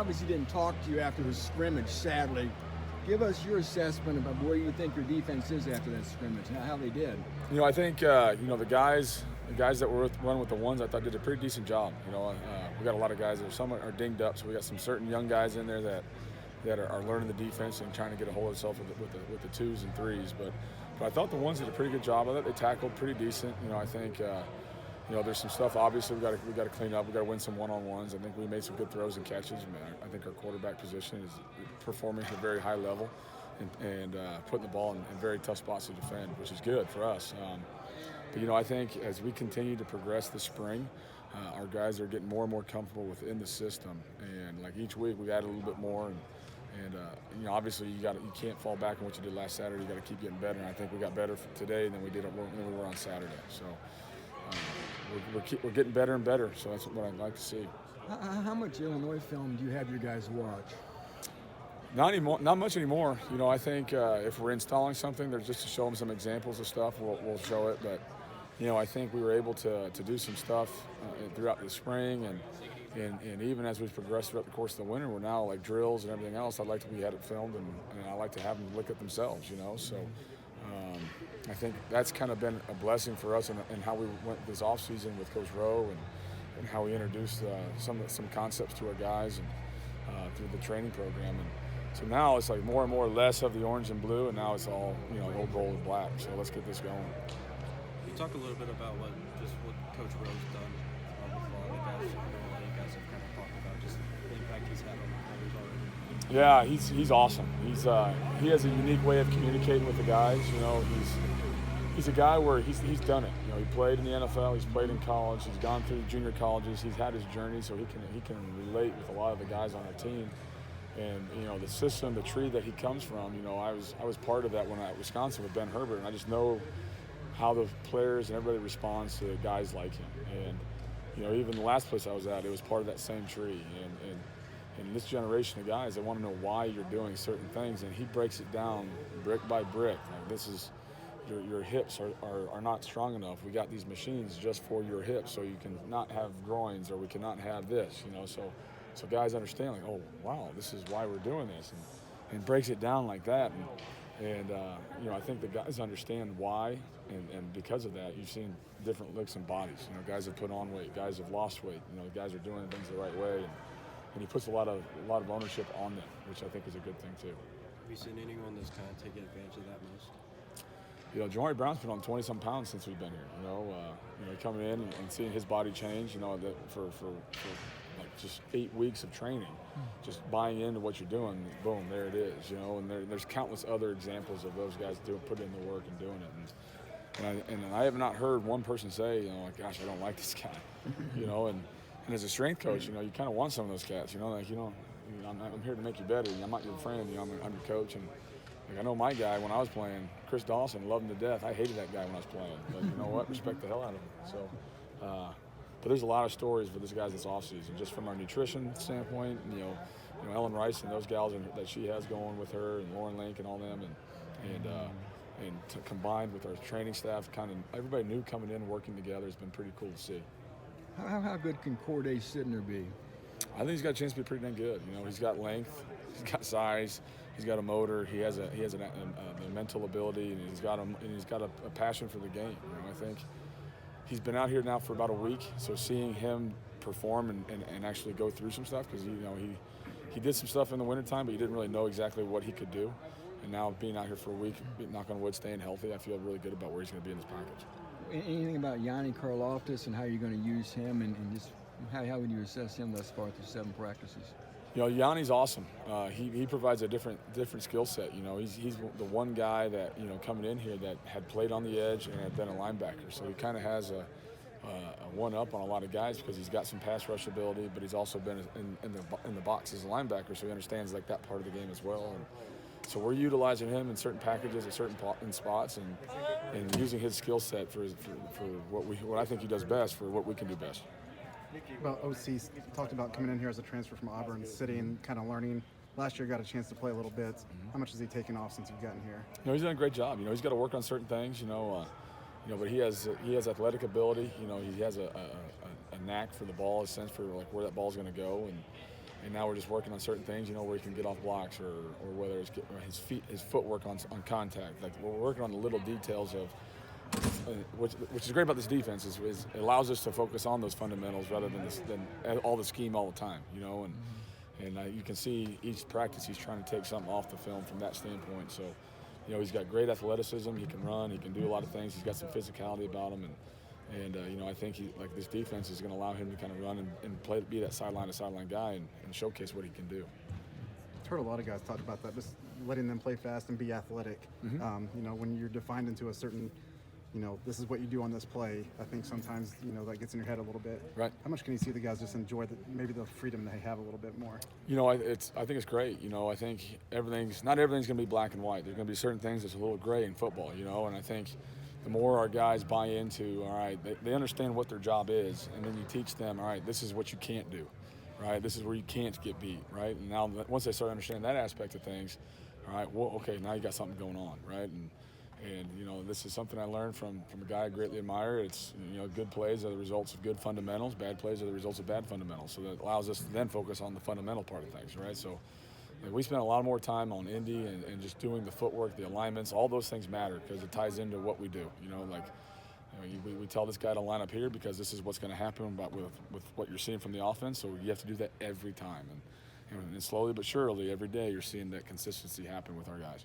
obviously didn't talk to you after the scrimmage, sadly. Give us your assessment about where you think your defense is after that scrimmage and how they did. I think the guys that were running with the ones, I thought did a pretty decent job. We got a lot of guys that some are dinged up, so we got some certain young guys in there that are learning the defense and trying to get a hold of themselves with the twos and threes. But I thought the ones did a pretty good job of it. They tackled pretty decent. I think there's some stuff obviously we got to clean up. We got to win some one-on-ones. I think we made some good throws and catches. I think our quarterback position is performing at a very high level and putting the ball in very tough spots to defend, which is good for us. But I think as we continue to progress this spring, our guys are getting more and more comfortable within the system. And like each week we've added a little bit more. And obviously you can't fall back on what you did last Saturday. You got to keep getting better. And I think we got better today than we were on Saturday. So we're getting better and better. So that's what I'd like to see. How much Illinois film do you have your guys watch? Not much anymore. I think if we're installing something, there's just to show them some examples of stuff. We'll show it. But I think we were able to do some stuff throughout the spring and even as we progressed throughout the course of the winter, we're now like drills and everything else. I'd like to we had it filmed and I like to have them look at themselves. So I think that's kind of been a blessing for us and how we went this off season with Coach Rowe and how we introduced some concepts to our guys and through the training program. And so now it's like more and more less of the orange and blue, and now it's all old gold and black. So let's get this going. You talk a little bit about what Coach Rowe's done with a lot of the guys. A lot of you guys have kind of talked about just the impact he's had on the players already. Yeah, he's awesome. He has a unique way of communicating with the guys. He's a guy where he's done it. He played in the NFL, he's played in college, he's gone through junior colleges, he's had his journey, so he can relate with a lot of the guys on our team. And the system, the tree that he comes from, I was part of that when I at Wisconsin with Ben Herbert, and I just know how the players and everybody responds to guys like him. And even the last place I was at, it was part of that same tree. And this generation of guys, they want to know why you're doing certain things, and he breaks it down brick by brick. Like, this is your hips are not strong enough. We got these machines just for your hips, so you can not have groins, or we cannot have this. So guys understand, like, oh wow, this is why we're doing this, and breaks it down like that. And I think the guys understand why, and because of that, you've seen different looks and bodies. Guys have put on weight, guys have lost weight. Guys are doing things the right way, and he puts a lot of ownership on them, which I think is a good thing too. Have you seen anyone that's kind of taken advantage of that most? Jamari Brown's been on 20-some pounds since we've been here. Coming in and seeing his body change. That for like just 8 weeks of training, just buying into what you're doing. Boom, there it is. And there's countless other examples of those guys putting in the work and doing it. And I have not heard one person say, like, gosh, I don't like this guy. And as a strength coach, you kind of want some of those cats. I'm here to make you better. I'm not your friend. I'm your coach. And I know my guy when I was playing, Chris Dawson, loved him to death. I hated that guy when I was playing. But you know what? Respect the hell out of him. So, but there's a lot of stories for this guys this offseason, just from our nutrition standpoint. Ellen Rice and those gals that she has going with her, and Lauren Link and all them, and combined with our training staff, kind of everybody new coming in working together has been pretty cool to see. How good can Corday Sidner be? I think he's got a chance to be pretty dang good. He's got length, he's got size, he's got a motor, he has a mental ability, and he's got a passion for the game. I think he's been out here now for about a week, so seeing him perform and actually go through some stuff, because he did some stuff in the wintertime, but you didn't really know exactly what he could do. And now being out here for a week, knock on wood, staying healthy, I feel really good about where he's going to be in this package. Anything about Yanni Karloftis and how you're going to use him, and just how would you assess him thus far through 7 practices? Yanni's awesome. He provides a different skill set. He's the one guy that coming in here that had played on the edge and had been a linebacker. So he kind of has a one-up on a lot of guys because he's got some pass rush ability, but he's also been in the box as a linebacker, so he understands like that part of the game as well. And so we're utilizing him in certain packages at certain spots, and using his skill set for what I think he does best for what we can do best. Well, OC talked about coming in here as a transfer from Auburn, sitting, kind of learning. Last year got a chance to play a little bit. How much has he taken off since you've gotten here? He's done a great job. He's got to work on certain things. But he has athletic ability. He has a knack for the ball, a sense for like where that ball's going to go, And now we're just working on certain things, where he can get off blocks or whether it's his footwork on contact. Like, we're working on the little details of, which is great about this defense is it allows us to focus on those fundamentals rather than all the scheme all the time, and you can see each practice he's trying to take something off the film from that standpoint. So, he's got great athleticism. He can run. He can do a lot of things. He's got some physicality about him, and I think this defense is going to allow him to kind of run and play, be that sideline to sideline guy and showcase what he can do. I've heard a lot of guys talk about that, just letting them play fast and be athletic. When you're defined into a certain, this is what you do on this play, I think sometimes, that gets in your head a little bit. Right. How much can you see the guys just enjoy maybe the freedom they have a little bit more? I think it's great. I think not everything's going to be black and white. There's going to be certain things that's a little gray in football, and I think the more our guys buy into, all right, they understand what their job is, and then you teach them, all right, this is what you can't do, right? This is where you can't get beat, right? And now once they start understanding that aspect of things, all right, well, okay, now you got something going on, right? And this is something I learned from a guy I greatly admire. It's, good plays are the results of good fundamentals. Bad plays are the results of bad fundamentals. So that allows us to then focus on the fundamental part of things, right? So we spent a lot more time on Indy and just doing the footwork, the alignments. All those things matter because it ties into what we do. We tell this guy to line up here because this is what's going to happen with what you're seeing from the offense. So you have to do that every time. And slowly but surely, every day, you're seeing that consistency happen with our guys.